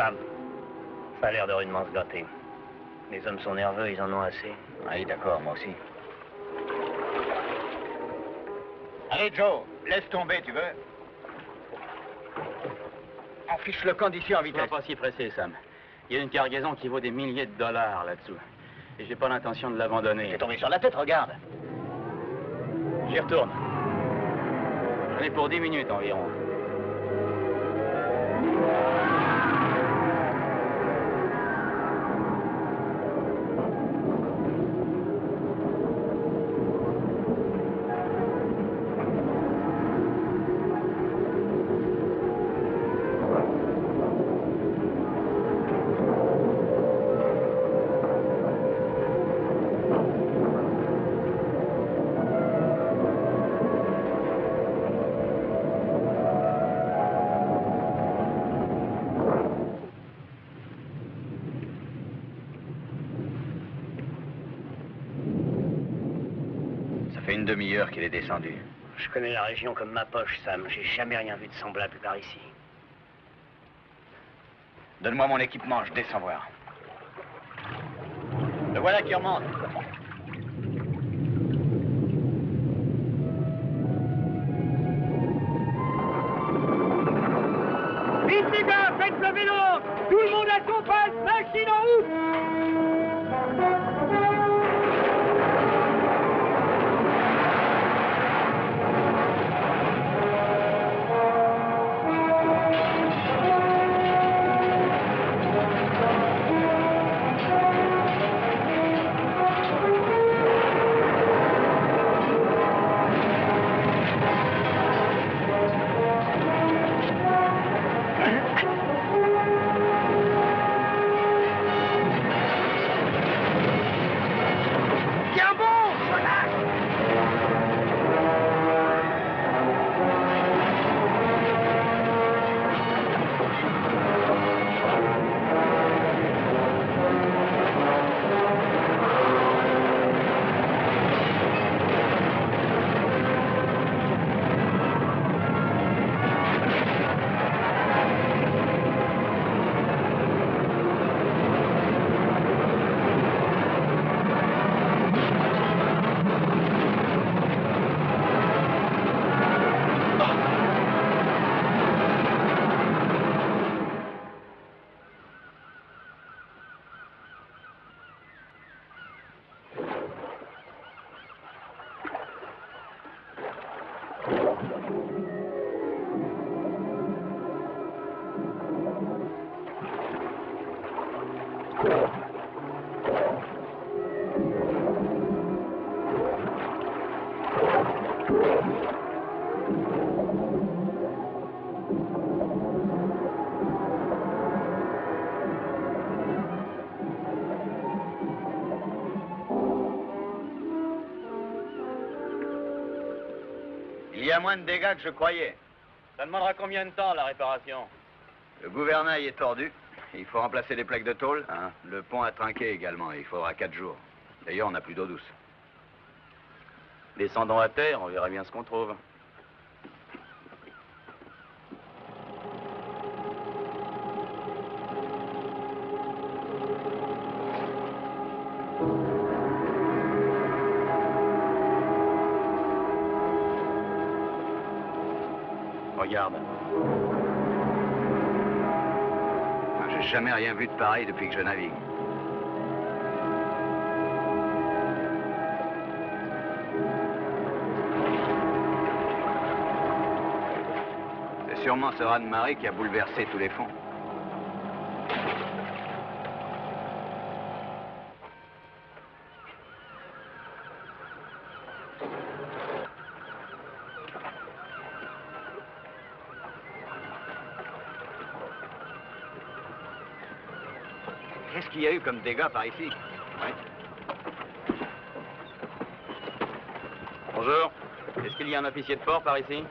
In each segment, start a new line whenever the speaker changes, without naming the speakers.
Sam, ça a l'air de rudement se gâter. Les hommes sont nerveux, ils en ont assez.
Oui, d'accord, moi aussi.
Allez, Joe, laisse tomber, tu veux? On fiche le camp d'ici en vitesse.
Sois pas si pressé, Sam. Il y a une cargaison qui vaut des milliers de dollars là-dessous. Et j'ai pas l'intention de l'abandonner.
T'es tombé sur la tête, regarde.
J'y retourne. J'en ai pour 10 minutes environ.
Une demi-heure qu'il est descendu.
Je connais la région comme ma poche, Sam. J'ai jamais rien vu de semblable par ici.
Donne-moi mon équipement, je descends voir. Le voilà qui remonte.
Vite les gars, faites le vélo! Tout le monde à son passe, machine en route!
Il y a moins de dégâts que je croyais.
Ça demandera combien de temps, la réparation?
Le gouvernail est tordu. Il faut remplacer les plaques de tôle. Le pont a trinqué également. Il faudra 4 jours. D'ailleurs, on n'a plus d'eau douce.
Descendons à terre, on verra bien ce qu'on trouve. Regarde.
J'ai jamais rien vu de pareil depuis que je navigue. C'est sûrement ce raz-de-marée qui a bouleversé tous les fonds. Qu'est-ce qu'il y a eu comme dégâts par ici? Ouais.
Bonjour. Est-ce qu'il y a un officier de port par ici?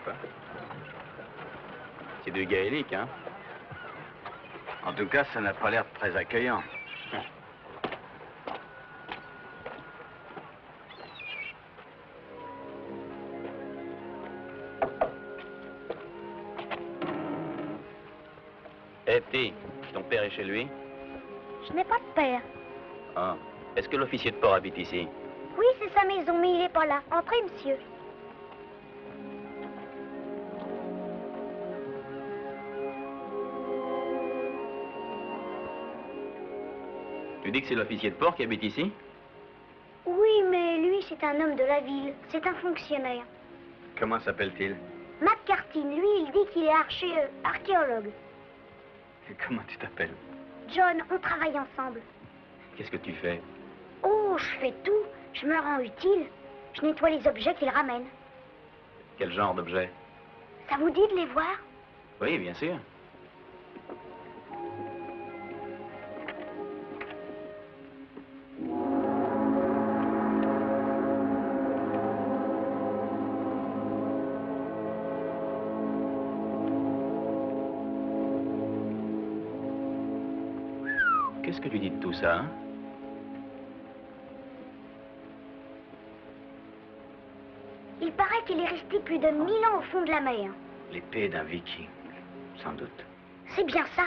Quoi?
C'est du gaélique, hein?
En tout cas, ça n'a pas l'air très accueillant.
Eh, petit, ton père est chez lui?
Je n'ai pas de père.
Ah. Est-ce que l'officier de port habite ici?
Oui, c'est sa maison, mais il n'est pas là. Entrez, monsieur.
Tu dis que c'est l'officier de port qui habite ici?
Oui, mais lui, c'est un homme de la ville. C'est un fonctionnaire.
Comment s'appelle-t-il?
McCartin, lui, il dit qu'il est archéologue.
Et comment tu t'appelles?
John, on travaille ensemble.
Qu'est-ce que tu fais?
Oh, je fais tout. Je me rends utile. Je nettoie les objets qu'il ramène.
Quel genre d'objet?
Ça vous dit de les voir?
Oui, bien sûr. Qu'est-ce que tu dis de tout ça, hein?
Il paraît qu'il est resté plus de 1000 ans au fond de la mer.
L'épée d'un viking, sans doute.
C'est bien ça.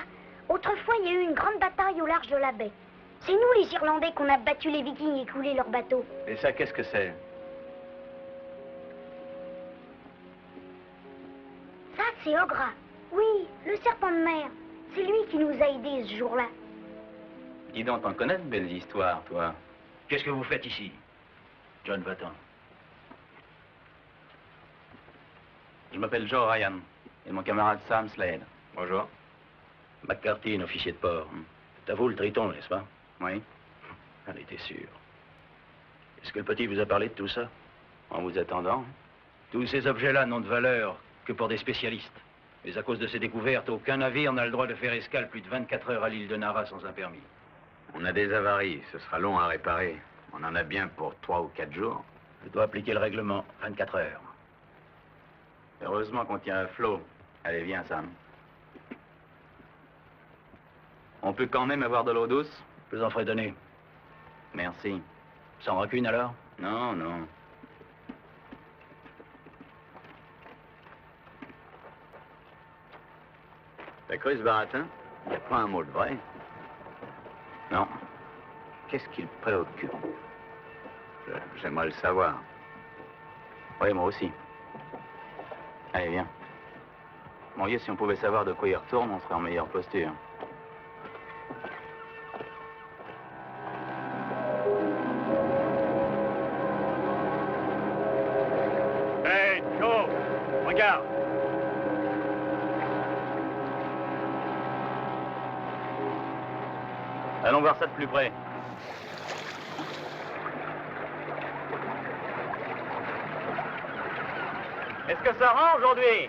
Autrefois, il y a eu une grande bataille au large de la baie. C'est nous, les Irlandais, qu'on a battu les Vikings et coulé leurs bateaux.
Et ça, qu'est-ce que c'est?
Ça, c'est Ogra. Oui, le serpent de mer. C'est lui qui nous a aidés ce jour-là.
Dis donc, t'en connais de belles histoires, toi.
Qu'est-ce que vous faites ici? John, va-t'en.
Je m'appelle Joe Ryan, et mon camarade Sam Slade.
Bonjour.
McCartin, officier de port. C'est à vous le Triton, n'est-ce pas?
Oui.
J'en étais sûr. Est-ce que le petit vous a parlé de tout ça?
En vous attendant.
Tous ces objets-là n'ont de valeur que pour des spécialistes. Mais à cause de ces découvertes, aucun navire n'a le droit de faire escale plus de 24 heures à l'île de Nara sans un permis.
On a des avaries, ce sera long à réparer. On en a bien pour 3 ou 4 jours.
Je dois appliquer le règlement, 24 heures.
Heureusement qu'on tient à flot. Allez, viens, Sam. On peut quand même avoir de l'eau douce?
Je vous en ferai donner.
Merci.
Sans rancune, alors?
Non, non.
T'as cru ce baratin? Il n'y a pas un mot de vrai.
Non.
Qu'est-ce qui le préoccupe? J'aimerais le savoir.
Oui, moi aussi. Allez, viens. Mon Dieu, si on pouvait savoir de quoi il retourne, on serait en meilleure posture.
Hey, Joe, regarde.
Allons voir ça de plus près. Est-ce que ça rend aujourd'hui?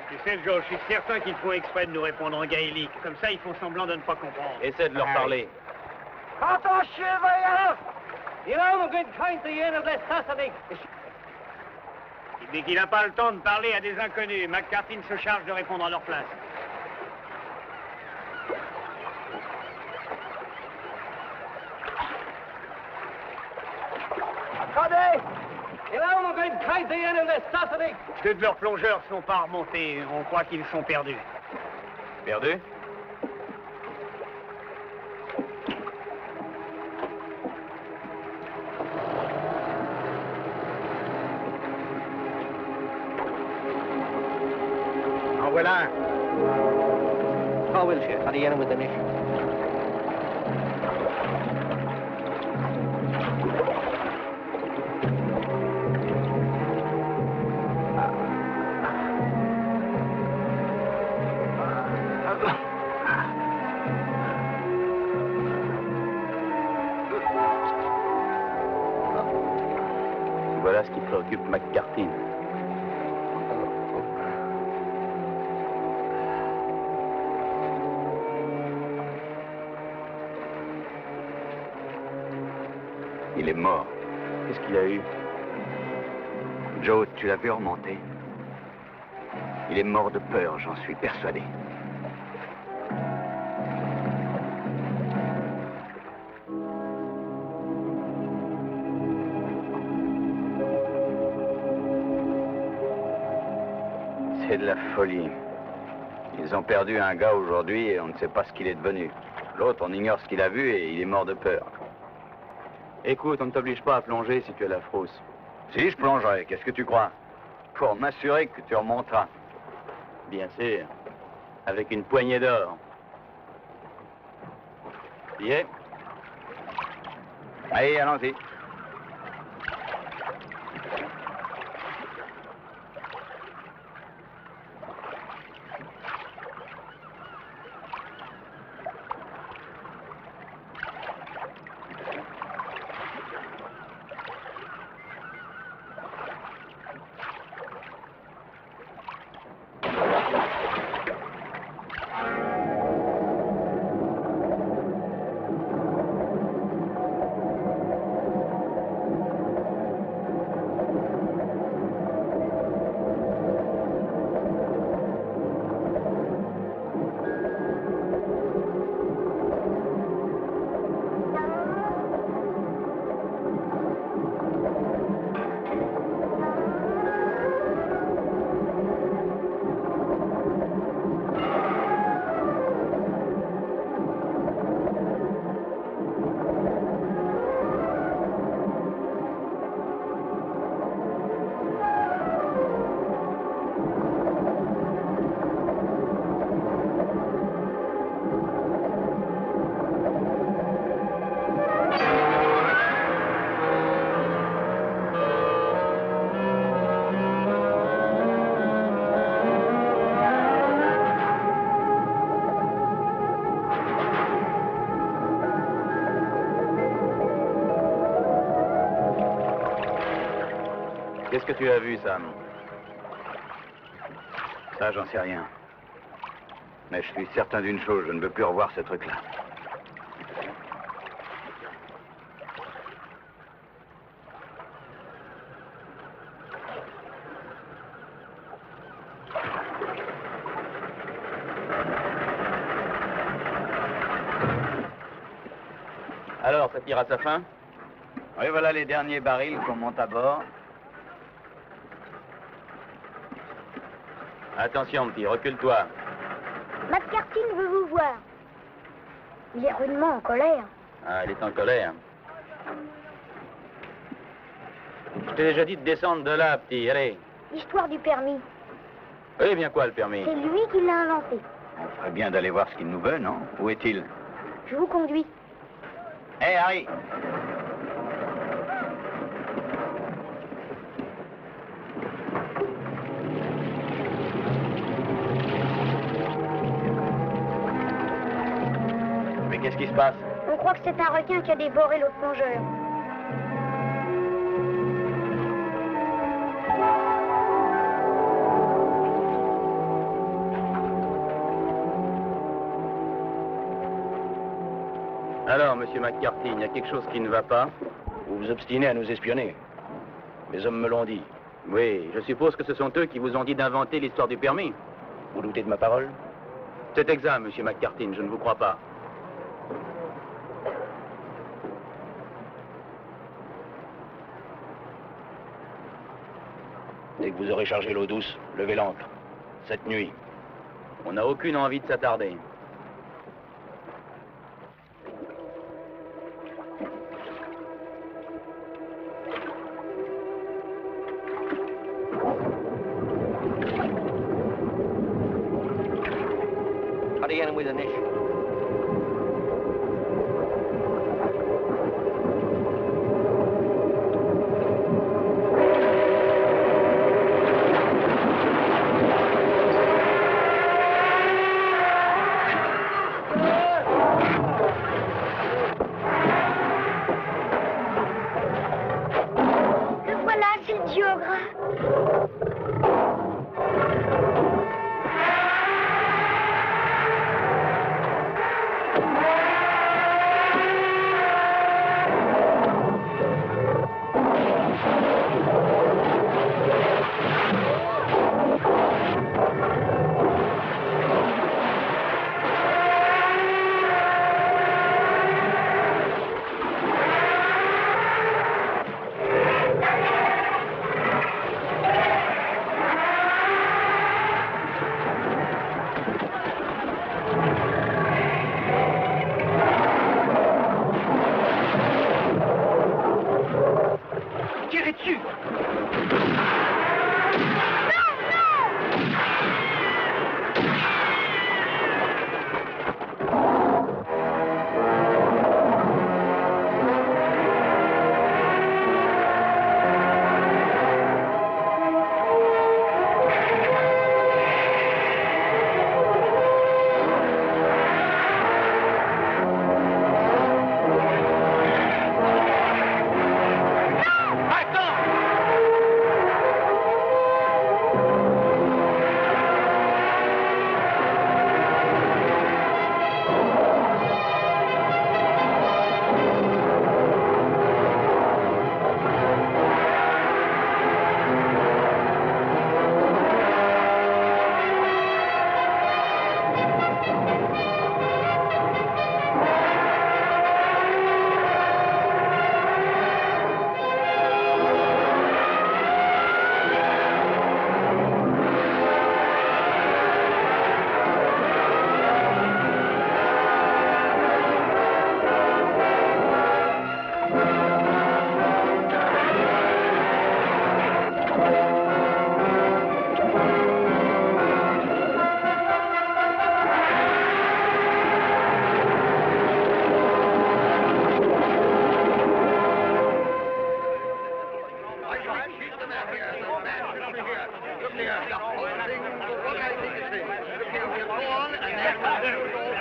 Tu sais, Joe, je suis certain qu'ils font exprès de nous répondre en gaélique. Comme ça, ils font semblant de ne pas comprendre.
Essaie de leur parler.
Dès qu'il n'a pas le temps de parler à des inconnus, McCartin se charge de répondre à leur place. Deux de leurs plongeurs ne sont pas remontés. On croit qu'ils sont perdus.
Perdu?
En voilà un.
How will she? How do you with the mission?
Voilà ce qui préoccupe McCartin.
Il est mort.
Qu'est-ce qu'il a eu?
Joe, tu l'as vu remonter? Il est mort de peur, j'en suis persuadé. C'est de la folie. Ils ont perdu un gars aujourd'hui et on ne sait pas ce qu'il est devenu. L'autre, on ignore ce qu'il a vu et il est mort de peur.
Écoute, on ne t'oblige pas à plonger si tu as la frousse.
Si, je plongerai. Qu'est-ce que tu crois? Pour m'assurer que tu remonteras.
Bien sûr. Avec une poignée d'or. Billet?
Allez, allons-y.
Qu'est-ce que tu as vu, Sam?
Ça, j'en sais rien. Mais je suis certain d'une chose, je ne veux plus revoir ce truc-là.
Alors, ça tire à sa fin?
Oui, voilà les derniers barils qu'on monte à bord.
Attention, petit, recule-toi.
McCarthy veut vous voir. Il est rudement en colère.
Ah, il est en colère. Je t'ai déjà dit de descendre de là, petit, allez.
L'histoire du permis,
Oui, bien quoi, le permis?
c'est lui qui l'a inventé.
On ferait bien d'aller voir ce qu'il nous veut, non? Où est-il?
Je vous conduis.
Hé, Harry!
Mais qu'est-ce qui se passe?
On croit que c'est un requin qui a dévoré l'autre plongeur.
Alors, monsieur McCarthy, il y a quelque chose qui ne va pas?
Vous vous obstinez à nous espionner. Les hommes me l'ont dit.
Oui, je suppose que ce sont eux qui vous ont dit d'inventer l'histoire du permis.
Vous doutez de ma parole?
C'est exact, monsieur McCarthy, je ne vous crois pas.
Dès que vous aurez chargé l'eau douce, levez l'ancre. Cette nuit.
On n'a aucune envie de s'attarder.
Hurry in with the niche.
Le voilà, c'est le géographe.
dessus.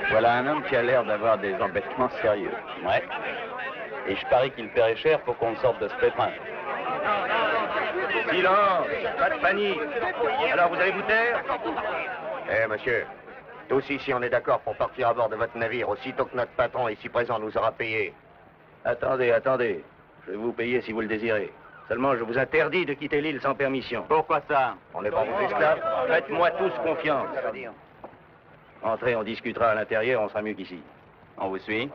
Voilà un homme qui a l'air d'avoir des embêtements sérieux.
Ouais. Et je parie qu'il paierait cher pour qu'on sorte de ce pépin.
Silence, pas de panique. Alors, vous allez vous taire?
Eh, monsieur, tous ici, on est d'accord pour partir à bord de votre navire aussitôt que notre patron ici présent nous aura payé.
Attendez, attendez. Je vais vous payer si vous le désirez. Seulement, je vous interdis de quitter l'île sans permission.
Pourquoi ça?
On n'est pas vos esclaves.
Faites-moi tous confiance. Entrez, on discutera à l'intérieur, on sera mieux qu'ici.
On vous suit?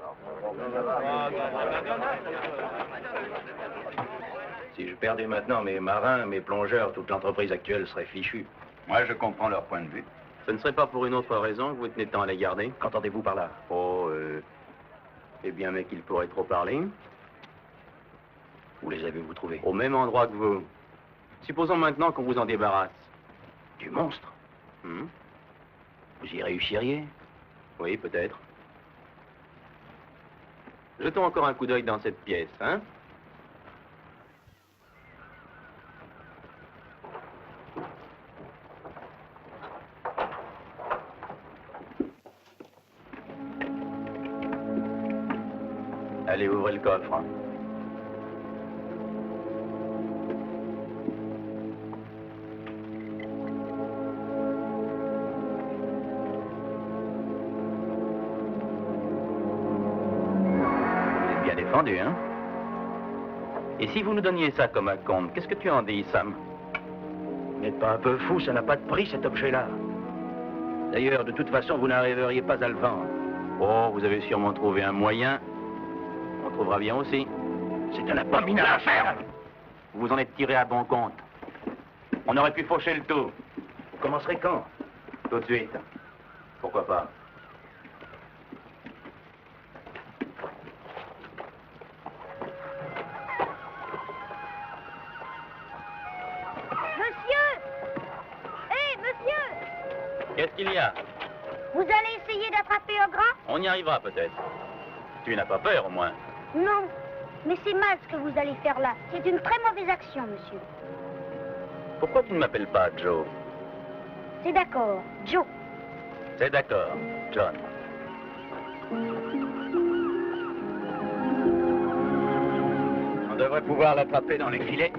Si je perdais maintenant mes marins, mes plongeurs, toute l'entreprise actuelle serait fichue.
Moi, je comprends leur point de vue.
Ce ne serait pas pour une autre raison que vous tenez tant à les garder?
Qu'entendez-vous par là?
Oh, eh bien, mais qu'il pourrait trop parler.
Où les avez-vous trouvés?
Au même endroit que vous. Supposons maintenant qu'on vous en débarrasse.
Du monstre? Vous y réussiriez?
Oui, peut-être. Jetons encore un coup d'œil dans cette pièce, hein? Allez, ouvrez le coffre. Défendu, hein? Et si vous nous donniez ça comme un compte, qu'est-ce que tu en dis, Sam?
Vous n'êtes pas un peu fou, ça n'a pas de prix, cet objet-là. D'ailleurs, de toute façon, vous n'arriveriez pas à le vendre.
Oh, vous avez sûrement trouvé un moyen. On trouvera bien aussi.
C'est un abominable affaire.
Vous vous en êtes tiré à bon compte. On aurait pu faucher le tout.
Vous commencerez quand?
Tout de suite. Pourquoi pas? Qu'est-ce qu'il y a?
Vous allez essayer d'attraper Ogre?
On y arrivera peut-être. Tu n'as pas peur au moins?
Non, mais c'est mal ce que vous allez faire là. C'est une très mauvaise action, monsieur.
Pourquoi tu ne m'appelles pas Joe?
C'est d'accord, Joe.
C'est d'accord, John.
On devrait pouvoir l'attraper dans les filets.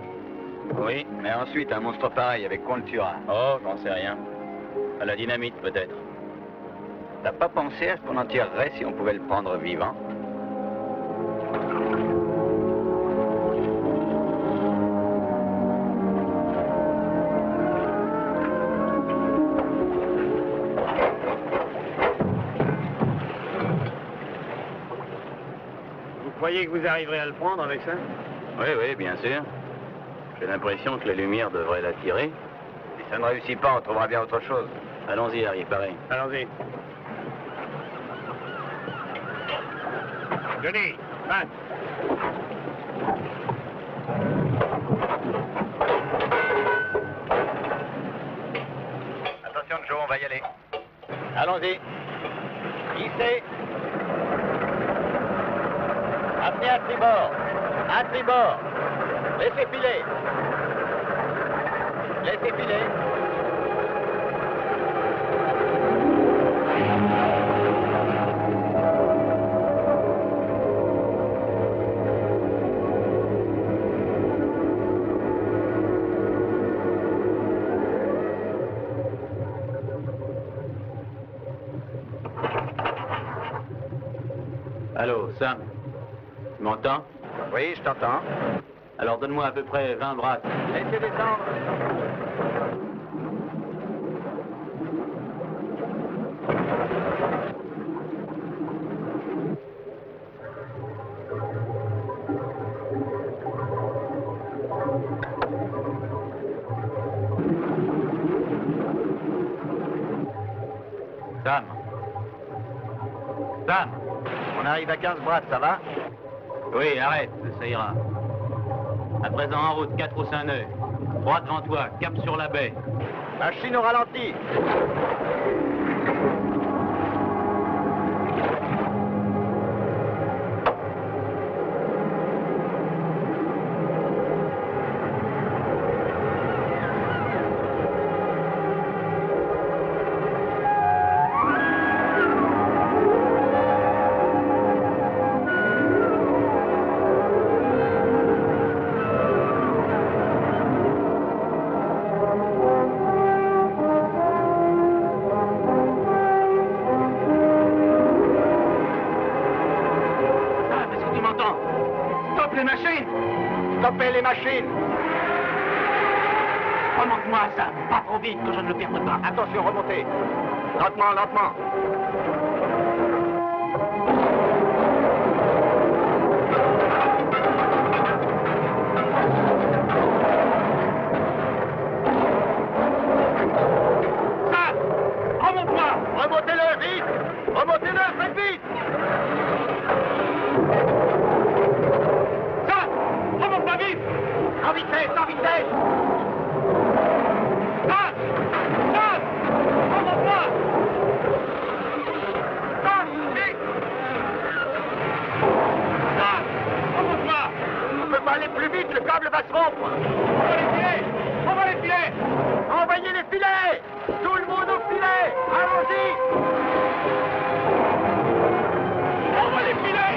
Oui.
Mais ensuite, un monstre pareil, avec quoi on le tuera?
Oh, j'en sais rien. À la dynamite, peut-être.
T'as pas pensé à ce qu'on en tirerait si on pouvait le prendre vivant?
Vous croyez que vous arriverez à le prendre avec ça?
Oui, oui, bien sûr. J'ai l'impression que la lumière devrait l'attirer.
Si ça ne réussit pas, on trouvera bien autre chose.
Allons-y, Harry, pareil.
Allons-y. Johnny, Matt.
tribord. Laissez filer. Laissez filer. Allô, Sam? Tu m'entends?
Oui, je t'entends.
Alors donne-moi à peu près 20 brasses.
Laissez descendre.
Sam? Sam?
On arrive à 15 brasses, ça va?
Oui, arrête, ça ira. À présent, en route, 4 au 5 nœuds. Droit devant toi, cap sur la baie.
Machine au ralenti. Stoppez les machines!
Remonte-moi, Sam. Pas trop vite que je ne le perde pas.
Attention, remontez. Lentement, lentement.
Sam! Remonte-moi!
Remontez-le, vite! Remontez-le, faites vite!
Sam! Remonte-moi vite!
En vitesse, en vitesse!
Sam! Sam! Remonte-moi! Sam! Vite! Sam! Remonte-moi!
On ne peut pas aller plus vite, le câble va se rompre!
On va les filer! On va les filer!
Envoyez les filets! Tout le monde au filet! Allons-y!
On va les filer!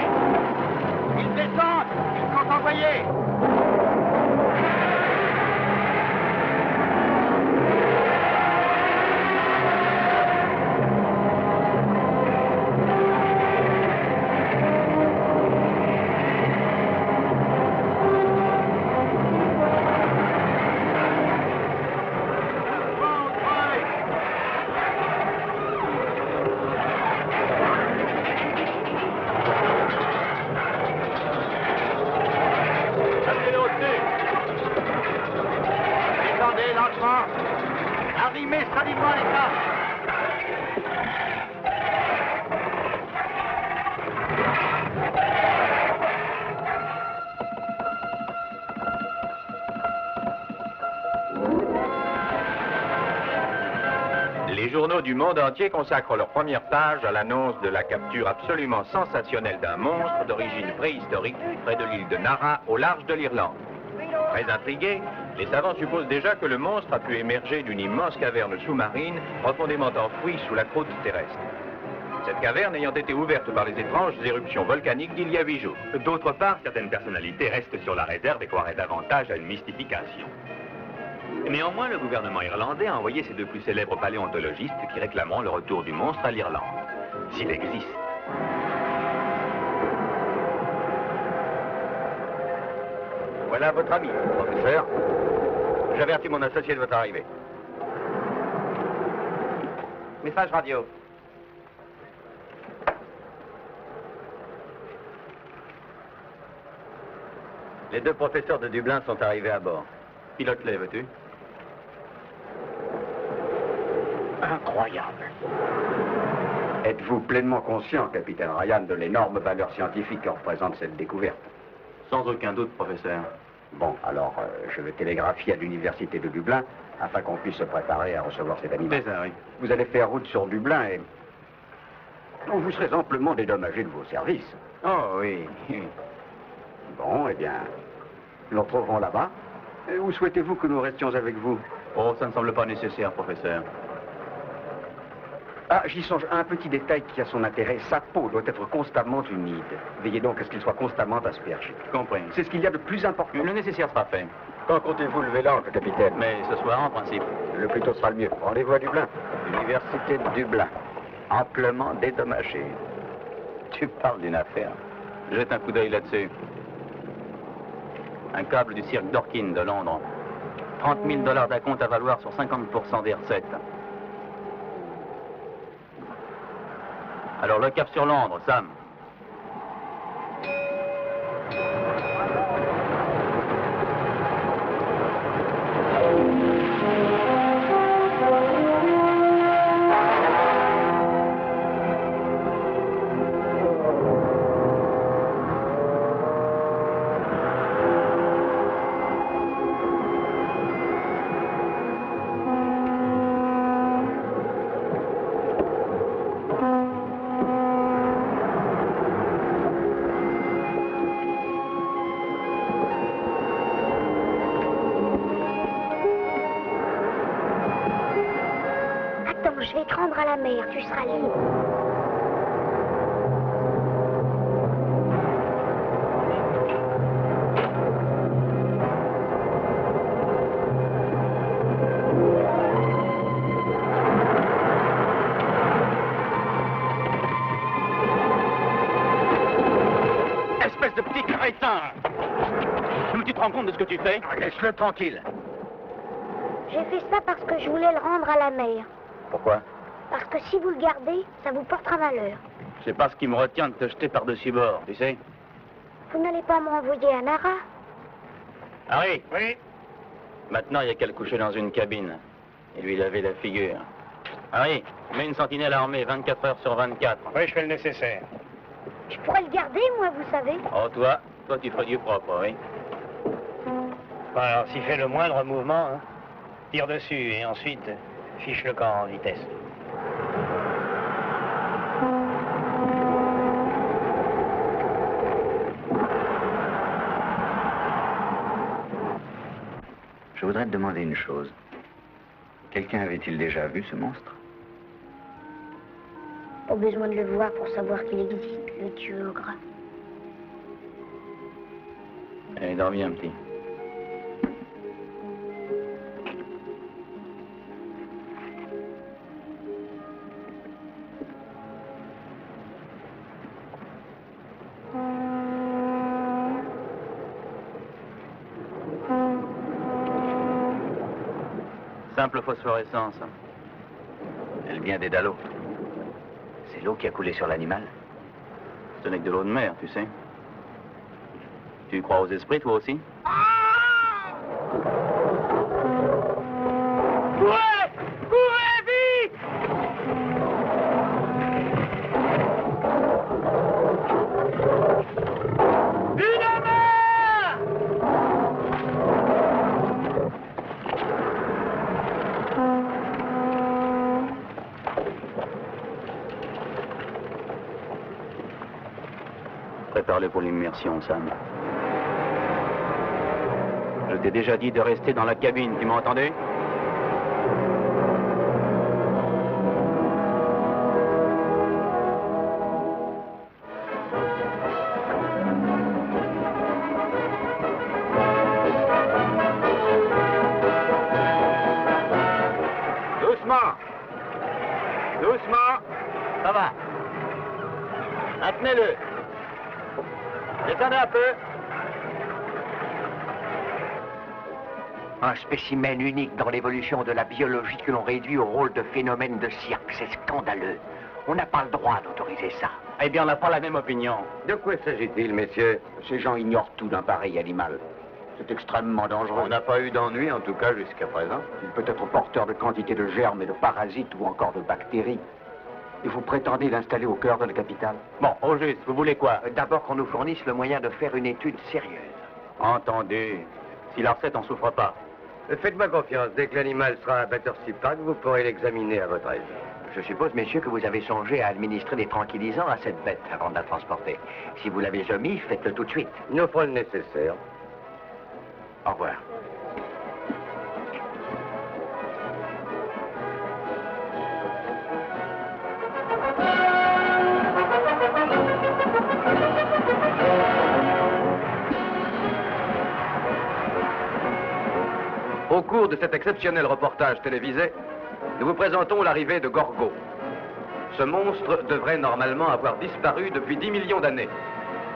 Ils descendent! Ils sont envoyés! Descendez lentement. Arrimez solidement les câbles.
Les journaux du monde entier consacrent leur première page à l'annonce de la capture absolument sensationnelle d'un monstre d'origine préhistorique près de l'île de Nara, au large de l'Irlande. Très intrigués, les savants supposent déjà que le monstre a pu émerger d'une immense caverne sous-marine profondément enfouie sous la croûte terrestre. Cette caverne ayant été ouverte par les étranges éruptions volcaniques d'il y a 8 jours.
D'autre part, certaines personnalités restent sur la réserve et croiraient davantage à une mystification. Néanmoins, le gouvernement irlandais a envoyé ses 2 plus célèbres paléontologistes qui réclameront le retour du monstre à l'Irlande, s'il existe.
Voilà votre ami, professeur. J'avertis mon associé de votre arrivée.
Message radio.
Les 2 professeurs de Dublin sont arrivés à bord.
Pilote-les, veux-tu?
Incroyable. Êtes-vous pleinement conscient, capitaine Ryan, de l'énorme valeur scientifique que représente cette découverte?
Sans aucun doute, professeur.
Bon, alors, je vais télégraphier à l'université de Dublin afin qu'on puisse se préparer à recevoir cet animal.
C'est ça, oui.
Vous allez faire route sur Dublin et vous serez amplement dédommagé de vos services.
Oh, oui.
Bon, eh bien,
Nous le retrouverons là-bas. Où souhaitez-vous que nous restions avec vous?
Oh, ça ne semble pas nécessaire, professeur.
Ah, j'y songe. Un petit détail qui a son intérêt. Sa peau doit être constamment humide. Veillez donc à ce qu'il soit constamment aspergé.
Compris.
C'est ce qu'il y a de plus important.
Le nécessaire sera fait.
Quand comptez-vous lever l'ancre, capitaine?
Mais ce soir, en principe.
Le plus tôt sera le mieux. Rendez-vous à Dublin.
L'université de Dublin, amplement dédommagée. Tu parles d'une affaire.
Jette un coup d'œil là-dessus. Un câble du cirque Dorkin de Londres. 30 000 $ d'acompte à valoir sur 50% des recettes. Alors le cap sur Londres, Sam.
Je vais te rendre à la mer, tu seras libre.
Espèce de petit crétin! Tu te rends compte de ce que tu fais? Laisse-le tranquille.
J'ai fait ça parce que je voulais le rendre à la mer.
Pourquoi?
Parce que si vous le gardez, ça vous portera malheur.
C'est pas ce qui me retient de te jeter par-dessus bord, tu sais?
Vous n'allez pas me renvoyer à Nara?
Harry!
Oui?
Maintenant, il y a qu'à le coucher dans une cabine et lui laver la figure. Harry, mets une sentinelle armée 24 heures sur 24.
Oui, je fais le nécessaire.
Je pourrais le garder, moi, vous savez.
Oh, toi tu ferais du propre, oui.
Bon, alors, s'il fait le moindre mouvement, hein, tire dessus et ensuite fiche le camp en vitesse.
Je voudrais te demander une chose. Quelqu'un avait-il déjà vu ce monstre?
Pas besoin de le voir pour savoir qu'il existe, le dieu gras.
Allez, dors bien, petit. Simple phosphorescence.
Elle vient des Dallots. C'est l'eau qui a coulé sur l'animal?
Ce n'est que de l'eau de mer, tu sais. Tu crois aux esprits, toi aussi?
Courez! Courez vite! Une main!
Prépare-le pour l'immersion, Sam. Je t'ai déjà dit de rester dans la cabine, tu m'as entendu?
Doucement! Doucement!
Ça va. Maintenez-le. Descendez un peu.
Un spécimen unique dans l'évolution de la biologie que l'on réduit au rôle de phénomène de cirque. C'est scandaleux. On n'a pas le droit d'autoriser ça.
Eh bien, on n'a pas la même opinion.
De quoi s'agit-il, messieurs?
Ces gens ignorent tout d'un pareil animal. C'est extrêmement dangereux.
On n'a pas eu d'ennui, en tout cas, jusqu'à présent.
Il peut être porteur de quantité de germes et de parasites ou encore de bactéries. Et vous prétendez l'installer au cœur de la capitale?
Bon, au juste, vous voulez quoi?
D'abord qu'on nous fournisse le moyen de faire une étude sérieuse.
Entendu. Si la recette en souffre pas.
Faites-moi confiance. Dès que l'animal sera à Battersea Park, vous pourrez l'examiner à votre aise.
Je suppose, messieurs, que vous avez songé à administrer des tranquillisants à cette bête avant de la transporter. Si vous l'avez omis, faites-le tout de suite.
Nous ferons le nécessaire.
Au revoir.
Au cours de cet exceptionnel reportage télévisé, nous vous présentons l'arrivée de Gorgo. Ce monstre devrait normalement avoir disparu depuis 10 millions d'années.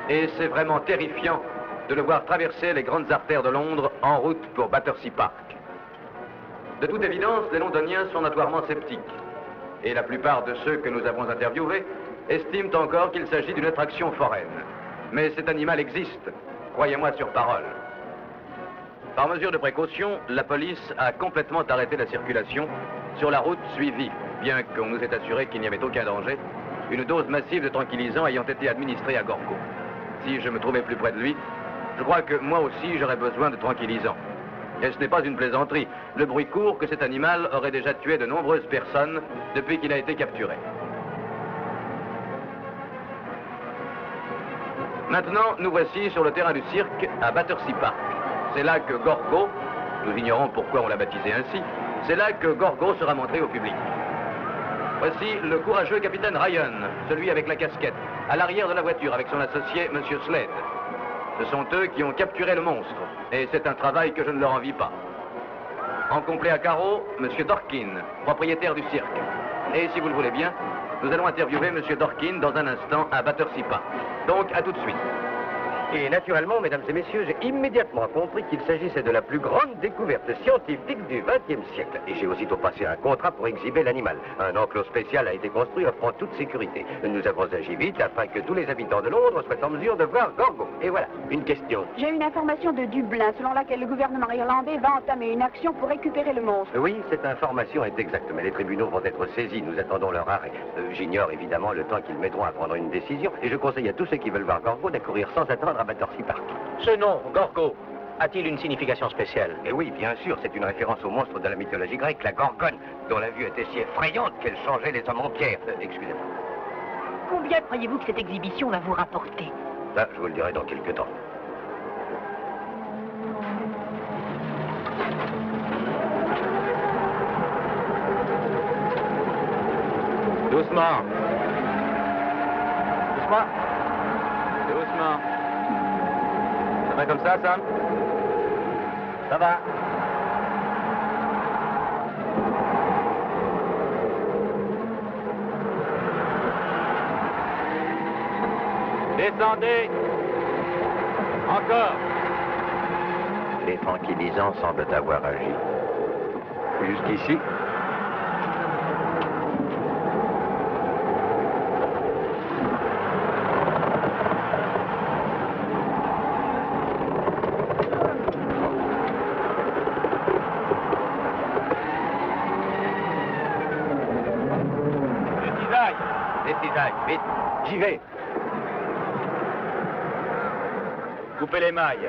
Et c'est vraiment terrifiant de le voir traverser les grandes artères de Londres en route pour Battersea Park. De toute évidence, les Londoniens sont notoirement sceptiques. Et la plupart de ceux que nous avons interviewés estiment encore qu'il s'agit d'une attraction foraine. Mais cet animal existe, croyez-moi sur parole. Par mesure de précaution, la police a complètement arrêté la circulation sur la route suivie, bien qu'on nous ait assuré qu'il n'y avait aucun danger, une dose massive de tranquillisants ayant été administrée à Gorgo. Si je me trouvais plus près de lui, je crois que moi aussi j'aurais besoin de tranquillisants. Et ce n'est pas une plaisanterie. Le bruit court que cet animal aurait déjà tué de nombreuses personnes depuis qu'il a été capturé. Maintenant, nous voici sur le terrain du cirque à Battersea Park. C'est là que Gorgo, nous ignorons pourquoi on l'a baptisé ainsi, c'est là que Gorgo sera montré au public. Voici le courageux capitaine Ryan, celui avec la casquette, à l'arrière de la voiture avec son associé, M. Slade. Ce sont eux qui ont capturé le monstre, et c'est un travail que je ne leur envie pas. En complet à carreaux, M. Dorkin, propriétaire du cirque. Et si vous le voulez bien, nous allons interviewer M. Dorkin dans un instant à Battersea Park. Donc, à tout de suite.
Et naturellement, mesdames et messieurs, j'ai immédiatement compris qu'il s'agissait de la plus grande découverte scientifique du XXe siècle. Et j'ai aussitôt passé un contrat pour exhiber l'animal. Un enclos spécial a été construit offrant toute sécurité. Nous avons agi vite afin que tous les habitants de Londres soient en mesure de voir Gorgo. Et voilà, une question.
J'ai une information de Dublin selon laquelle le gouvernement irlandais va entamer une action pour récupérer le monstre.
Oui, cette information est exacte, mais les tribunaux vont être saisis. Nous attendons leur arrêt. J'ignore évidemment le temps qu'ils mettront à prendre une décision. Et je conseille à tous ceux qui veulent voir Gorgo d'accourir sans attendre à Battersea Park.
Ce nom, Gorgo, a-t-il une signification spéciale?
Eh oui, bien sûr, c'est une référence au monstre de la mythologie grecque, la Gorgone, dont la vue était si effrayante qu'elle changeait les hommes en pierre. Excusez-moi.
Combien croyez-vous que cette exhibition va vous rapporter?
Ça, je vous le dirai dans quelques temps.
Doucement. Doucement. Doucement. Ça va comme ça, Sam? Ça va. Descendez. Encore.
Les tranquillisants semblent avoir agi.
Jusqu'ici.
Vite, j'y vais. Coupez les mailles.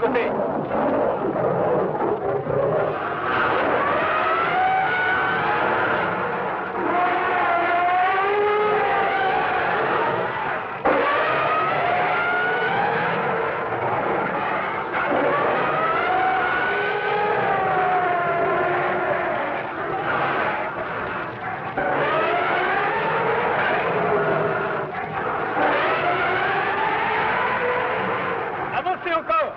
côté.
Avancez encore.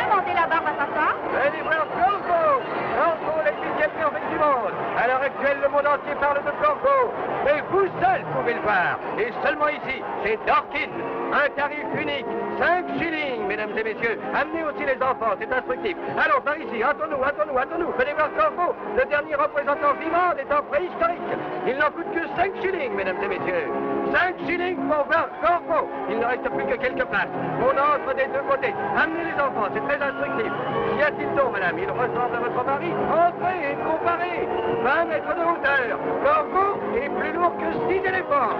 Montez la barbe à papa.
Le livreur Gorgo. Gorgo, le 8e merveille du monde. À l'heure actuelle, le monde entier parle de Gorgo. Mais vous seul pouvez le voir. Et seulement ici, chez Dorkin. Un tarif unique. 5 shillings, mesdames et messieurs. Amenez aussi les enfants, c'est instructif. Allons, par ici, hâtons-nous. Le livreur Gorgo, le dernier représentant vivant des temps préhistoriques. Il n'en coûte que 5 shillings, mesdames et messieurs. 5 shillings pour voir Gorgo. Il ne reste plus que quelques places. On entre des deux côtés. Amenez les enfants, c'est très instructif. Qu'y a-t-il donc, madame? Il ressemble à votre mari? Entrez et comparez. 20 mètres de hauteur. Gorgo est plus lourd que 6 éléphants.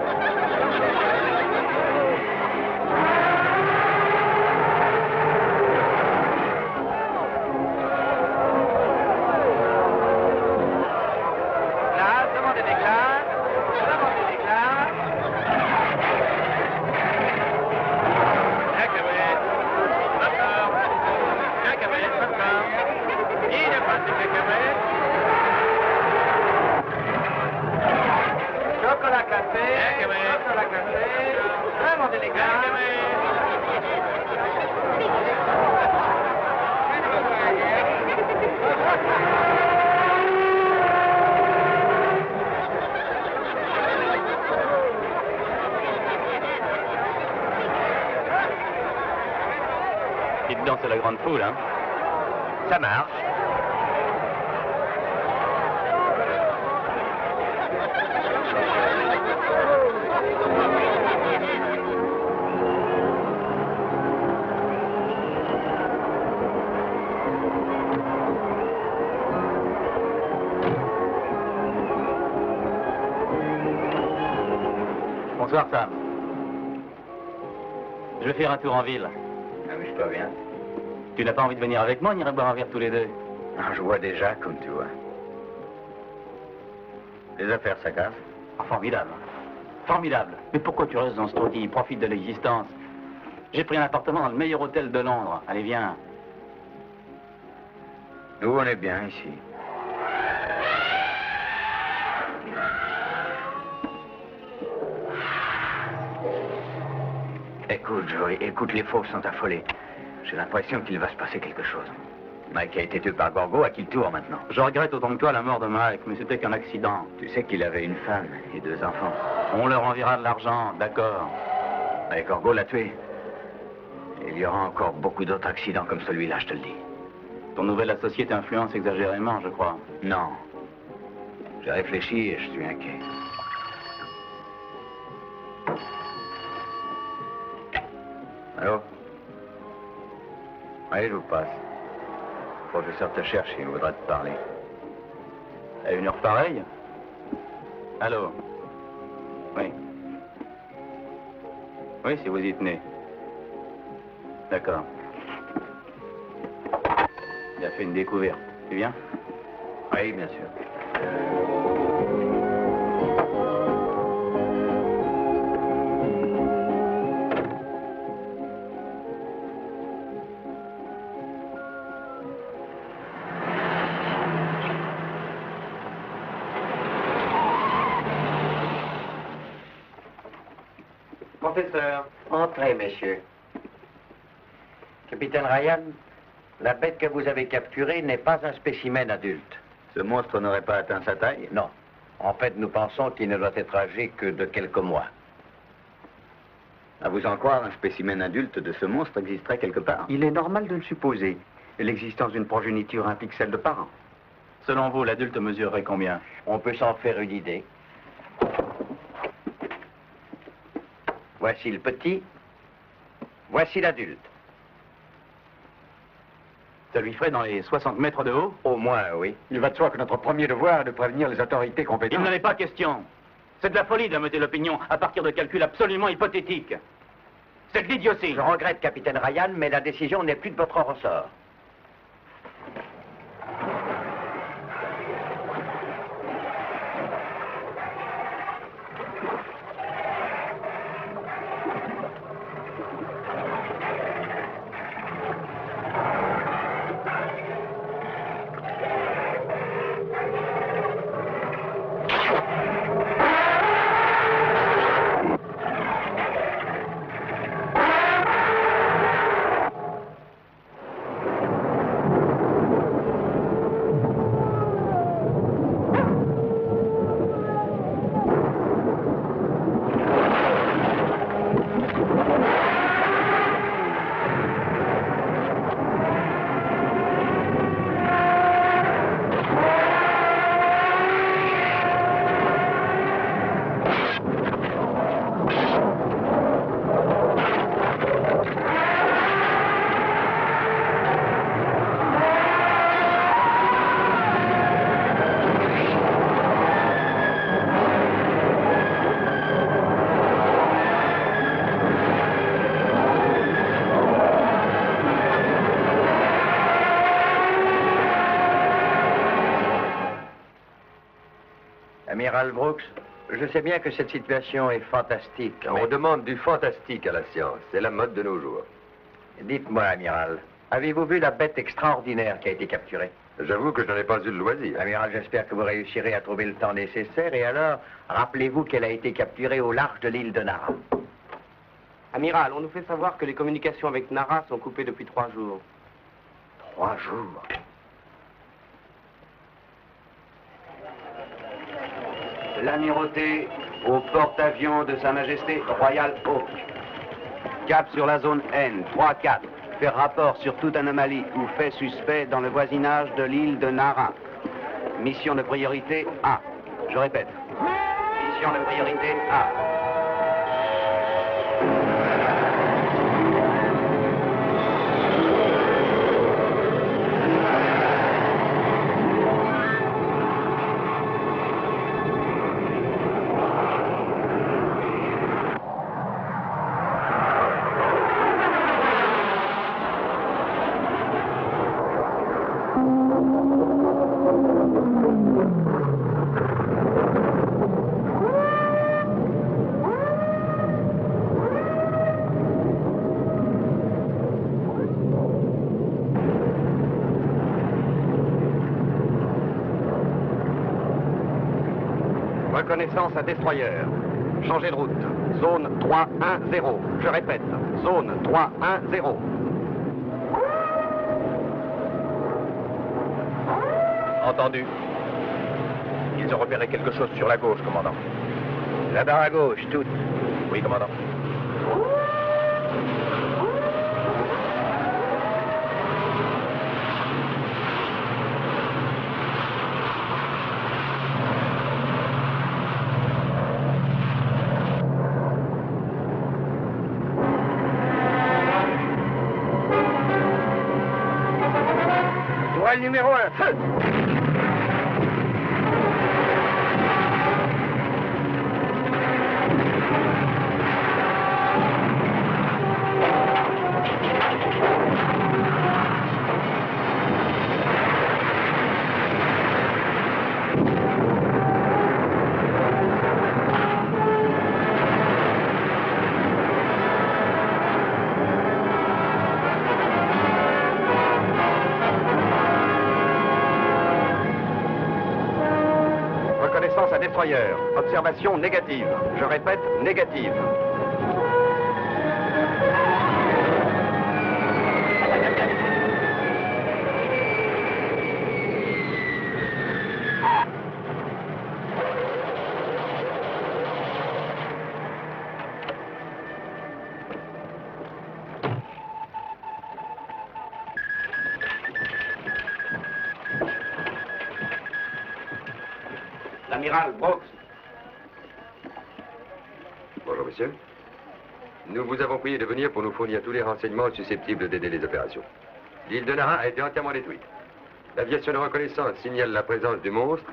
Glace, demandez des glaces. Demandez des glaces. Cacahuètes. Popcorn. Cacahuètes, popcorn. Il ne passe de cacahuètes. Chocolat glacé. Cacahuètes. Chocolat glacé. Demandez des glaces.
Dites donc, c'est la grande foule, hein?
Ça marche.
Bonsoir, Sam. Je vais faire un tour en ville.
Amuse-toi bien.
Tu n'as pas envie de venir avec moi? On irait boire un verre tous les deux.
Ah, je vois déjà, comme tu vois. Les affaires s'acassent.
Ah, formidable. Formidable. Mais pourquoi tu restes dans ce taudis? Profite de l'existence. J'ai pris un appartement dans le meilleur hôtel de Londres. Allez, viens.
Nous, on est bien ici. Écoute, Joey, écoute, les fauves sont affolés. J'ai l'impression qu'il va se passer quelque chose. Mike a été tué par Gorgo, à qui le tour maintenant?
Je regrette autant que toi la mort de Mike, mais c'était qu'un accident.
Tu sais qu'il avait une femme et 2 enfants.
On leur enverra de l'argent, d'accord.
Mais Gorgo l'a tué. Et il y aura encore beaucoup d'autres accidents comme celui-là, je te le dis.
Ton nouvel associé t'influence exagérément, je crois.
Non. J'ai réfléchi et je suis inquiet. Allô? Allez, je vous passe. Le professeur te cherche, il voudra te parler.
À une heure pareille? Allô? Oui. Oui, si vous y tenez. D'accord. Il a fait une découverte. Tu viens?
Oui, bien sûr.
Professeur.
Entrez, messieurs. Capitaine Ryan, la bête que vous avez capturée n'est pas un spécimen adulte.
Ce monstre n'aurait pas atteint sa taille?
Non. En fait, nous pensons qu'il ne doit être âgé que de quelques mois.
À vous en croire, un spécimen adulte de ce monstre existerait quelque part?
Il est normal de le supposer. L'existence d'une progéniture implique celle de parents.
Selon vous, l'adulte mesurerait combien?
On peut s'en faire une idée. Voici le petit. Voici l'adulte.
Ça lui ferait dans les 60 mètres de haut?
Au moins, oui.
Il va de soi que notre premier devoir est de prévenir les autorités compétentes.
Il n'en est pas question. C'est de la folie d'ameuter l'opinion à partir de calculs absolument hypothétiques. C'est de l'idiotie.
Je regrette, capitaine Ryan, mais la décision n'est plus de votre ressort. Amiral Brooks, je sais bien que cette situation est fantastique.
On demande du fantastique à la science. C'est la mode de nos jours.
Dites-moi, amiral, avez-vous vu la bête extraordinaire qui a été capturée?
J'avoue que je n'en ai pas eu le loisir.
Amiral, j'espère que vous réussirez à trouver le temps nécessaire. Et alors, rappelez-vous qu'elle a été capturée au large de l'île de Nara.
Amiral, on nous fait savoir que les communications avec Nara sont coupées depuis 3 jours.
3 jours?
L'amirauté au porte-avions de Sa Majesté Royal Oak. Cap sur la zone N, 3-4. Faire rapport sur toute anomalie ou fait suspect dans le voisinage de l'île de Nara. Mission de priorité A. Je répète. Mission de priorité A.
Reconnaissance à destroyer. Changez de route. Zone 310. Je répète, zone 310.
Entendu. Ils ont repéré quelque chose sur la gauche, commandant.
Là-bas à gauche, toute.
Oui, commandant.
Tourelle numéro 1, feu!
destroyers. Observation négative. Je répète, négative.
L'amiral Brooks.
Bonjour, monsieur. Nous vous avons prié de venir pour nous fournir tous les renseignements susceptibles d'aider les opérations. L'île de Nara a été entièrement détruite. L'aviation de reconnaissance signale la présence du monstre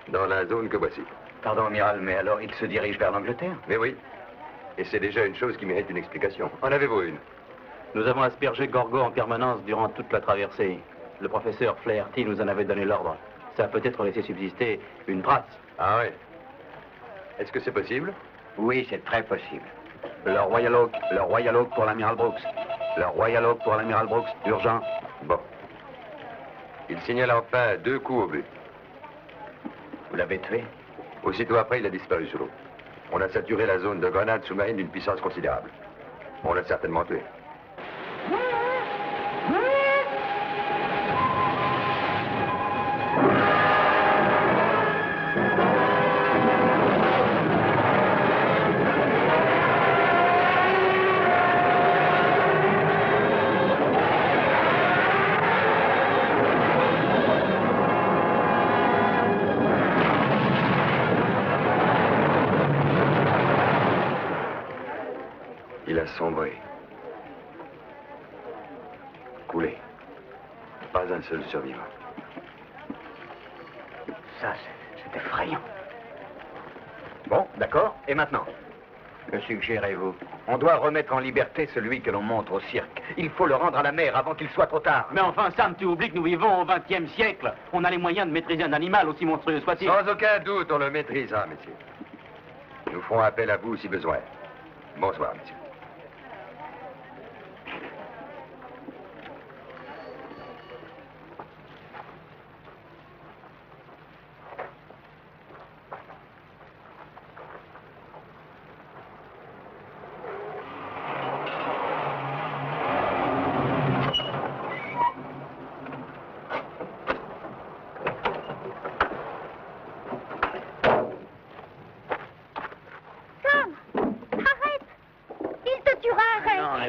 dans la zone que voici.
Pardon, amiral, mais alors il se dirige vers l'Angleterre?
Mais oui. Et c'est déjà une chose qui mérite une explication. En avez-vous une?
Nous avons aspergé Gorgo en permanence durant toute la traversée. Le professeur Flaherty nous en avait donné l'ordre. Ça a peut-être laissé subsister une trace.
Ah oui. Est-ce que c'est possible?
Oui, c'est très possible.
Le Royal Oak pour l'amiral Brooks. Le Royal Oak pour l'amiral Brooks, urgent.
Bon. Il signale enfin 2 coups au but.
Vous l'avez tué?
Aussitôt après, il a disparu sous l'eau. On a saturé la zone de grenades sous-marines d'une puissance considérable. On l'a certainement tué. Il a sombré. Coulé. Pas un seul survivant.
Ça, c'est effrayant.
Bon, d'accord. Et maintenant?
Que suggérez-vous?
On doit remettre en liberté celui que l'on montre au cirque. Il faut le rendre à la mer avant qu'il soit trop tard.
Mais enfin, Sam, tu oublies que nous vivons au XXe siècle. On a les moyens de maîtriser un animal, aussi monstrueux soit-il.
Sans aucun doute, on le maîtrisera, messieurs. Nous ferons appel à vous si besoin. Bonsoir, messieurs.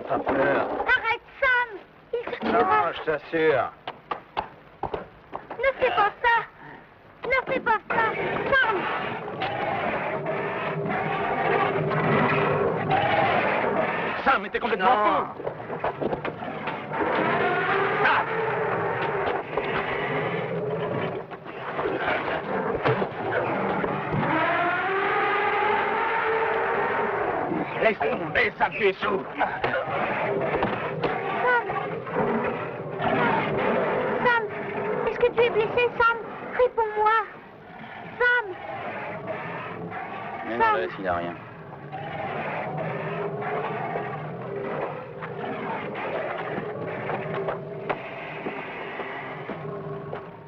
Pas peur.
Arrête, Sam! Il te tuera.
Non, je t'assure.
Ne fais pas ça! Ne fais pas ça! Sam!
Sam, mais t'es complètement fou!
Laisse tomber, Sam, tu es sous.
Sam, est-ce que tu es blessé, Sam? Réponds-moi. Sam!
Mais non, là, il n'y a rien.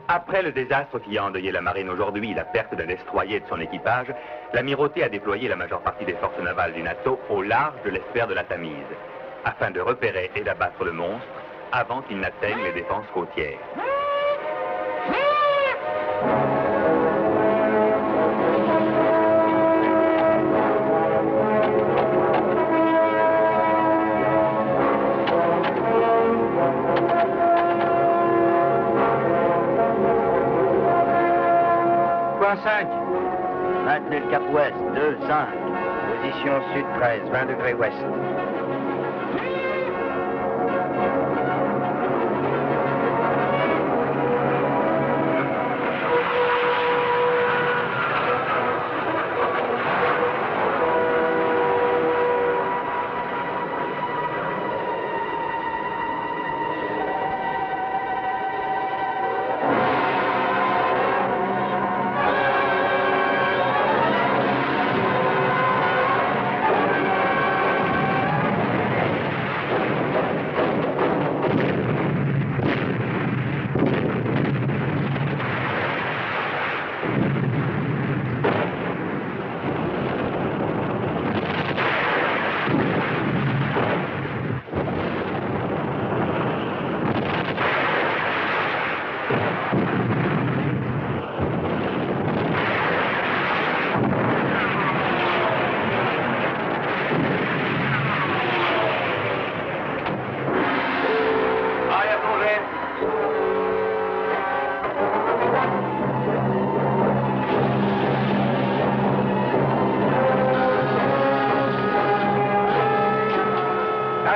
Après le désastre qui a endeuillé la marine aujourd'hui et la perte d'un destroyer et de son équipage, l'amirauté a déployé la majeure partie des forces navales du NATO au large de l'estuaire de la Tamise, afin de repérer et d'abattre le monstre avant qu'il n'atteigne les défenses côtières.
Point 5. Maintenez le cap ouest, 2, 5. Position sud 13, 20 degrés ouest.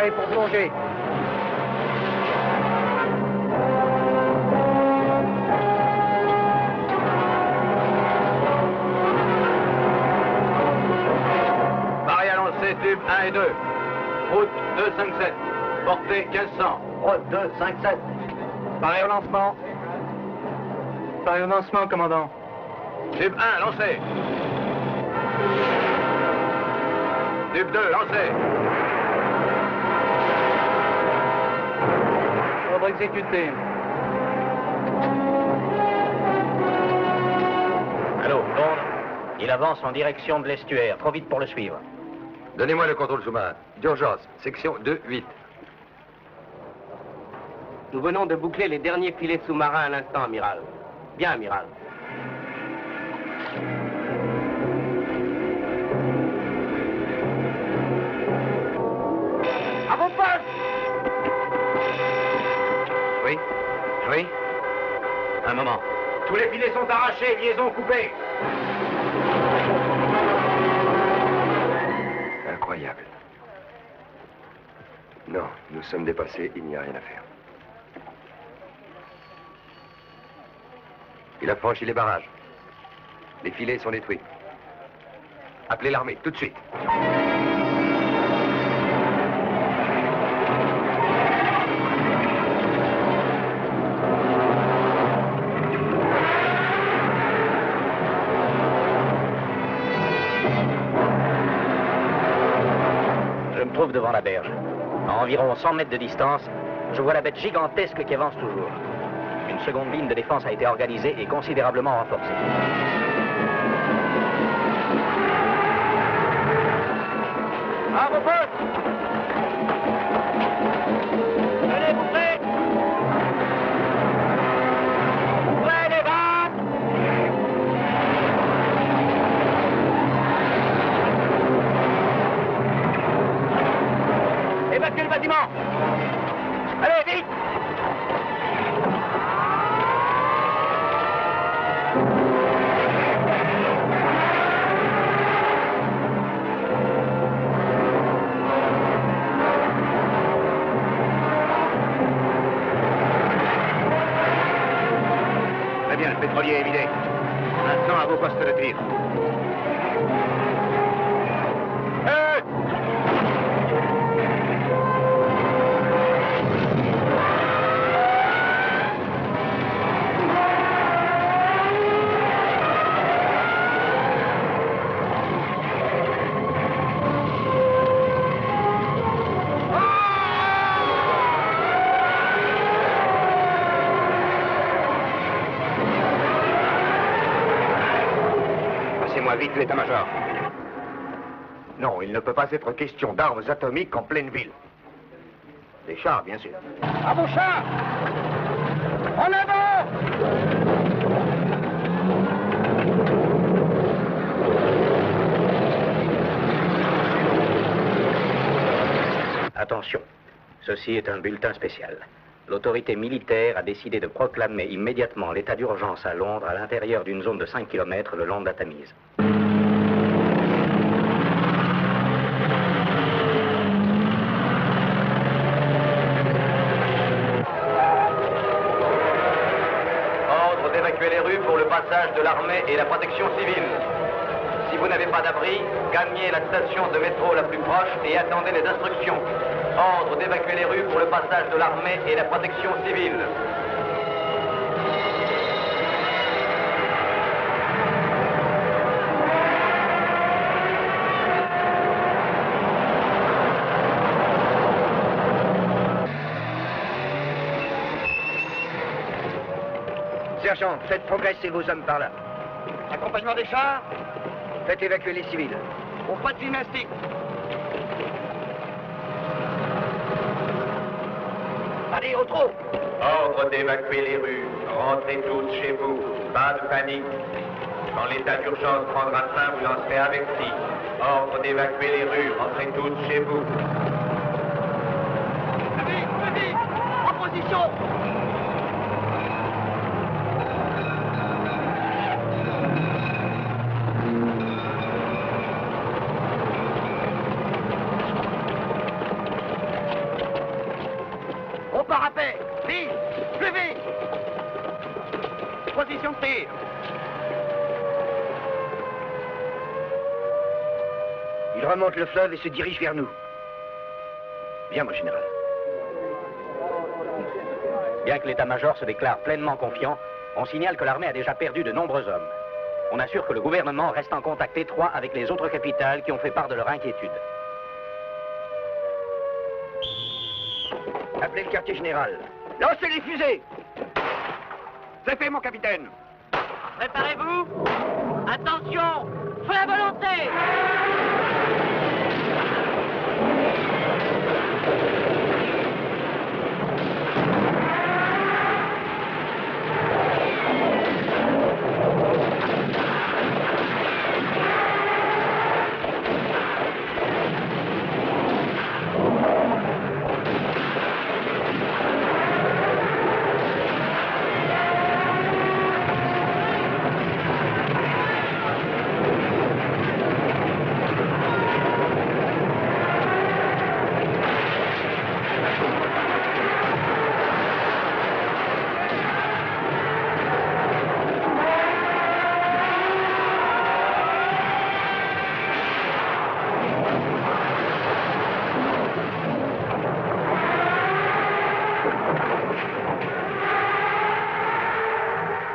préparez pour plonger.
Pareil à lancer, tube 1 et 2. Route 257. Portée 1500.
Route 257.
Pareil au lancement. Pareil au lancement, commandant.
Tube 1, lancé. Tube 2, lancé.
Ordre exécuté.
Allô, Londres. Il avance en direction de l'estuaire. Trop vite pour le suivre.
Donnez-moi le contrôle sous-marin. D'urgence, section 2-8.
Nous venons de boucler les derniers filets sous-marins à l'instant, amiral. Bien, amiral.
À vos postes!
Oui. Oui. Un moment. Tous les filets sont arrachés, liaison coupée.
Incroyable. Non, nous sommes dépassés, il n'y a rien à faire. Il a franchi les barrages. Les filets sont détruits. Appelez l'armée, tout de suite.
Je me trouve devant la berge. À environ 100 mètres de distance, je vois la bête gigantesque qui avance toujours. Une seconde ligne de défense a été organisée et considérablement renforcée.
À vos postes! Tenez-vous prêts! Ouvrez les vannes! Évacuez le bâtiment! Allez, vite!
Très bien, le pétrolier est vidé. Maintenant, à vos postes de tir. Passez-moi vite l'état-major.
Non, il ne peut pas être question d'armes atomiques en pleine ville. Des chars, bien sûr. À vos chars! En avant!
Attention, ceci est un bulletin spécial. L'autorité militaire a décidé de proclamer immédiatement l'état d'urgence à Londres à l'intérieur d'une zone de 5 km le long de la Tamise.
Ordre d'évacuer les rues pour le passage de l'armée et la protection civile. Si vous n'avez pas d'abri, gagnez la station de métro la plus proche et attendez les instructions. Ordre d'évacuer les rues pour le passage de l'armée et la protection civile.
Sergent, faites progresser vos hommes par là. Accompagnement des chars. Faites évacuer les civils. On pas de gymnastique. Allez, au trot.
Ordre d'évacuer les rues. Rentrez toutes chez vous. Pas de panique. Quand l'état d'urgence prendra fin, vous en serez avertis. Ordre d'évacuer les rues. Rentrez toutes chez vous.
Allez, en position. position de tir.
Il remonte le fleuve et se dirige vers nous. Bien, mon général. Bien que l'état-major se déclare pleinement confiant, on signale que l'armée a déjà perdu de nombreux hommes. On assure que le gouvernement reste en contact étroit avec les autres capitales qui ont fait part de leur inquiétude. Appelez le quartier général. Lancez les fusées!
C'est fait, mon capitaine.
Préparez-vous. Attention, feu à volonté.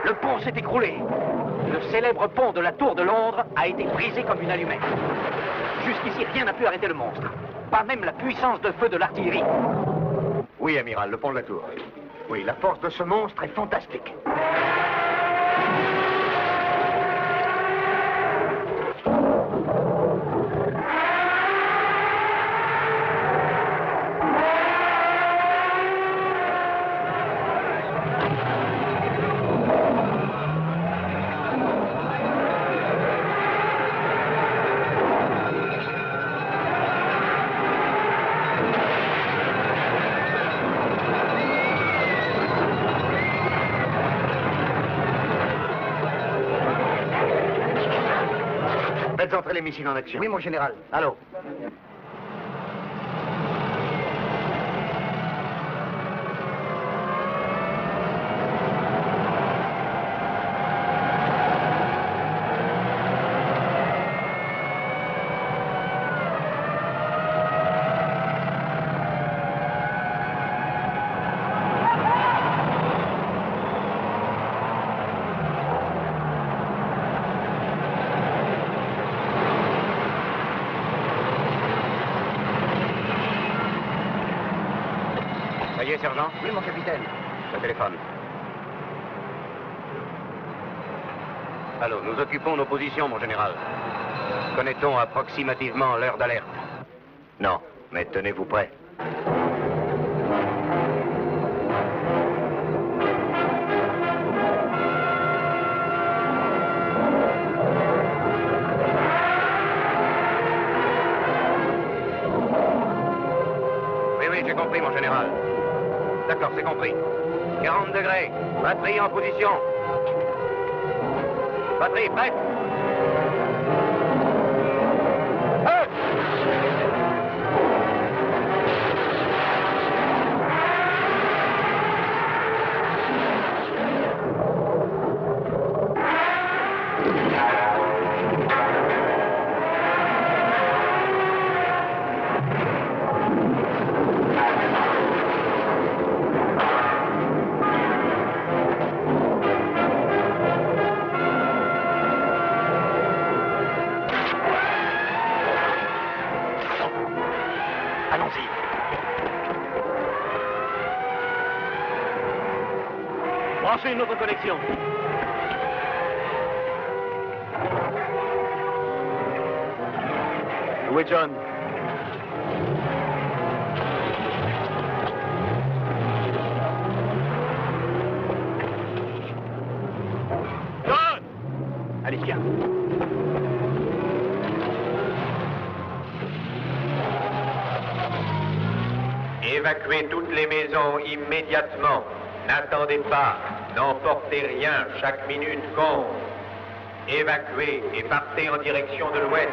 Le pont s'est écroulé. Le célèbre pont de la Tour de Londres a été brisé comme une allumette. Jusqu'ici, rien n'a pu arrêter le monstre. Pas même la puissance de feu de l'artillerie.
Oui, amiral, le pont de la Tour.
Oui, la force de ce monstre est fantastique.
Faites entrer les missiles en action.
Oui, mon général. Allô?
Ça y est, sergent?
Oui, mon capitaine.
Le téléphone. Allô, nous occupons nos positions, mon général. Connaît-on approximativement l'heure d'alerte? Non, mais tenez-vous prêts. Oui, j'ai compris, mon général. D'accord, c'est compris. 40 degrés. Batterie en position. Batterie prête.
Allons-y.
Branchez une autre connexion.
Où est John?
John!
Allez, viens.
Évacuez toutes les maisons immédiatement. N'attendez pas. N'emportez rien. Chaque minute compte. Évacuez et partez en direction de l'ouest.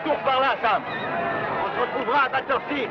cours par là, Sam. On se retrouvera à Battersea.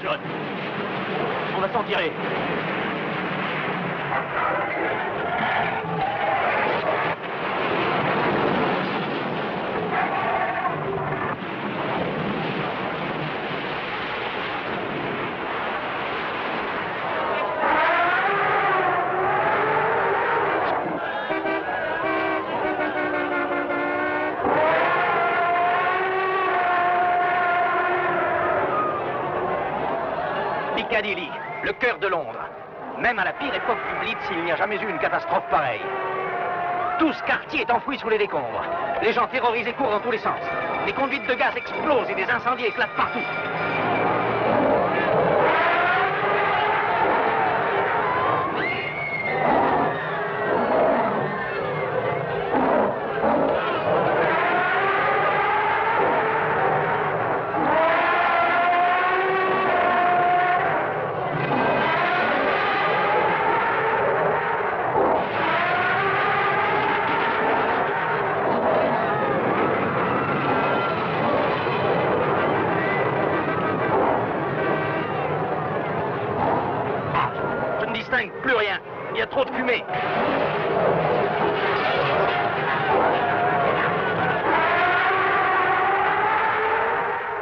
John. On va s'en tirer.
Piccadilly, le cœur de Londres. Même à la pire époque du Blitz, il n'y a jamais eu une catastrophe pareille. Tout ce quartier est enfoui sous les décombres. Les gens terrorisés courent dans tous les sens. Des conduites de gaz explosent et des incendies éclatent partout. Plus rien. Il y a trop de fumée.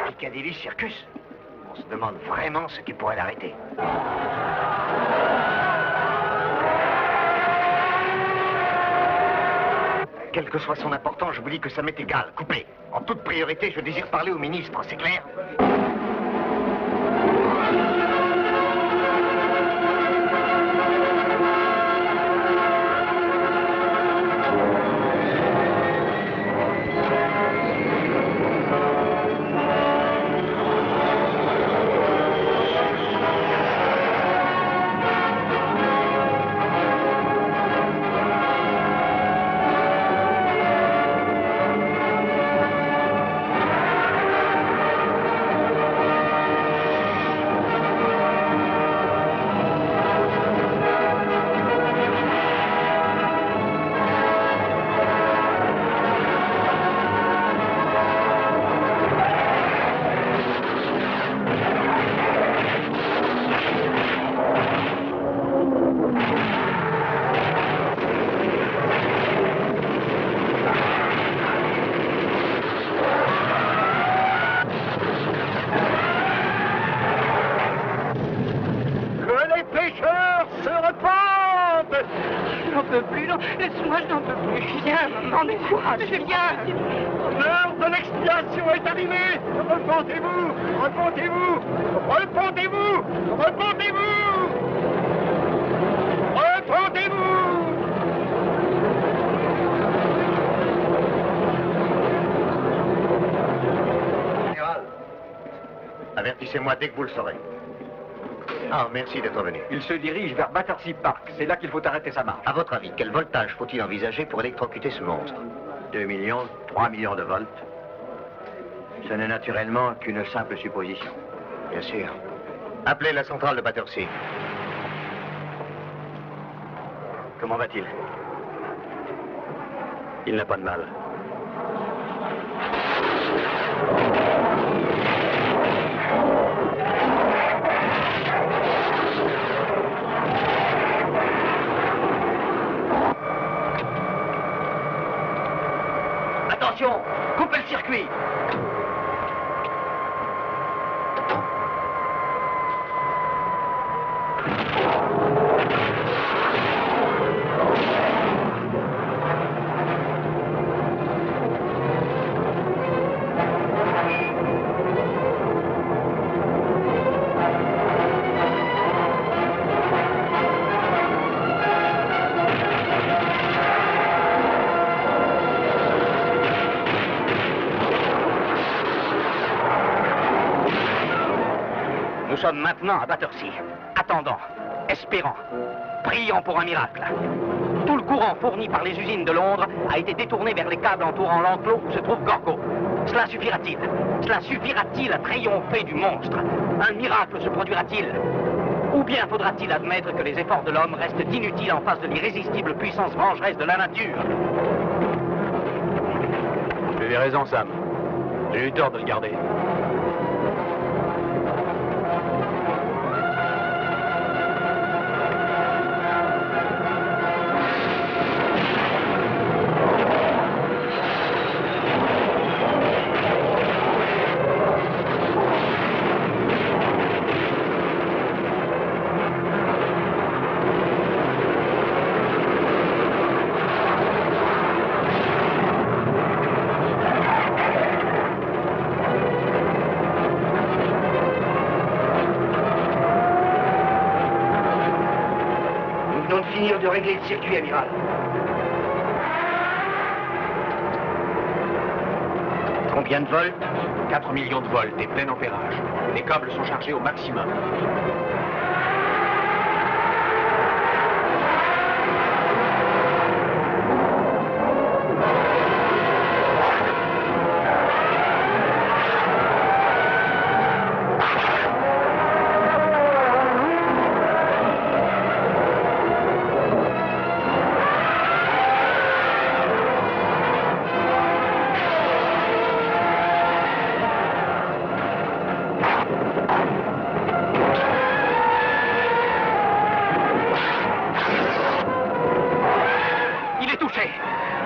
Piccadilly Circus. On se demande vraiment ce qui pourrait l'arrêter. Quelle que soit son importance, je vous dis que ça m'est égal. Coupez. En toute priorité, je désire parler au ministre, c'est clair?
Rendez-vous à
Julien. L'heure de l'expiation est arrivée. Repentez-vous. Repentez-vous. Repentez-vous. Repentez-vous. Repentez-vous.
Général, avertissez-moi dès que vous le saurez. Ah, merci d'être venu.
Il se dirige vers Battersea Park. C'est là qu'il faut arrêter sa marche.
À votre avis, quel voltage faut-il envisager pour électrocuter ce monstre?
2 millions, 3 millions de volts. Ce n'est naturellement qu'une simple supposition.
Bien sûr. Appelez la centrale de Battersea.
Comment va-t-il? Il n'a pas de mal.
Attention, coupez le circuit. Nous sommes maintenant à Battersea, attendant, espérant, priant pour un miracle. Tout le courant fourni par les usines de Londres a été détourné vers les câbles entourant l'enclos où se trouve Gorgo. Cela suffira-t-il? Cela suffira-t-il à triompher du monstre? Un miracle se produira-t-il? Ou bien faudra-t-il admettre que les efforts de l'homme restent inutiles en face de l'irrésistible puissance vengeresse de la nature?
Tu avais raison, Sam. J'ai eu tort de le garder.
De régler le circuit, amiral. Combien de volts?
4 millions de volts et plein ampérage. Les câbles sont chargés au maximum.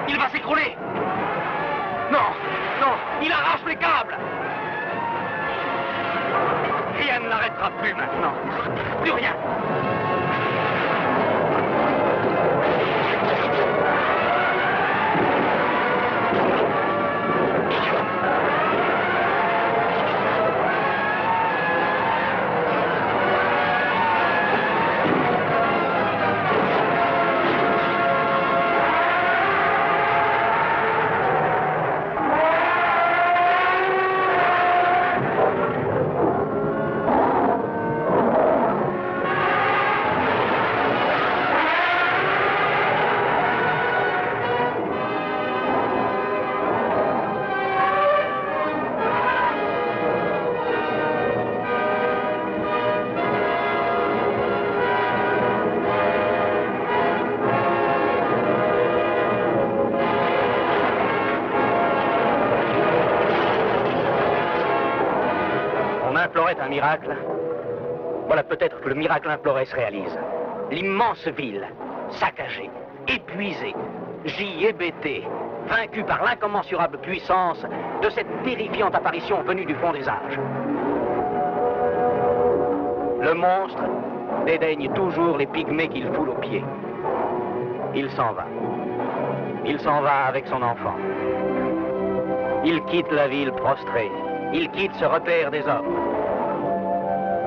Il va s'écrouler. Non, non, il arrache les câbles. Rien ne l'arrêtera plus maintenant. Plus rien. Implorait un miracle. Voilà peut-être que le miracle imploré se réalise. L'immense ville, saccagée, épuisée, hébétée, vaincue par l'incommensurable puissance de cette terrifiante apparition venue du fond des âges. Le monstre dédaigne toujours les pygmées qu'il foule aux pieds. Il s'en va. Il s'en va avec son enfant. Il quitte la ville prostrée. Il quitte ce repère des hommes,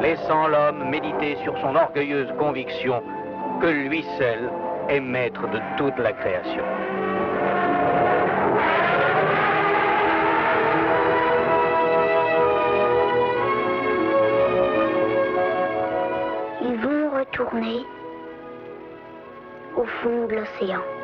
laissant l'homme méditer sur son orgueilleuse conviction que lui seul est maître de toute la création.
Ils vont retourner au fond de l'océan.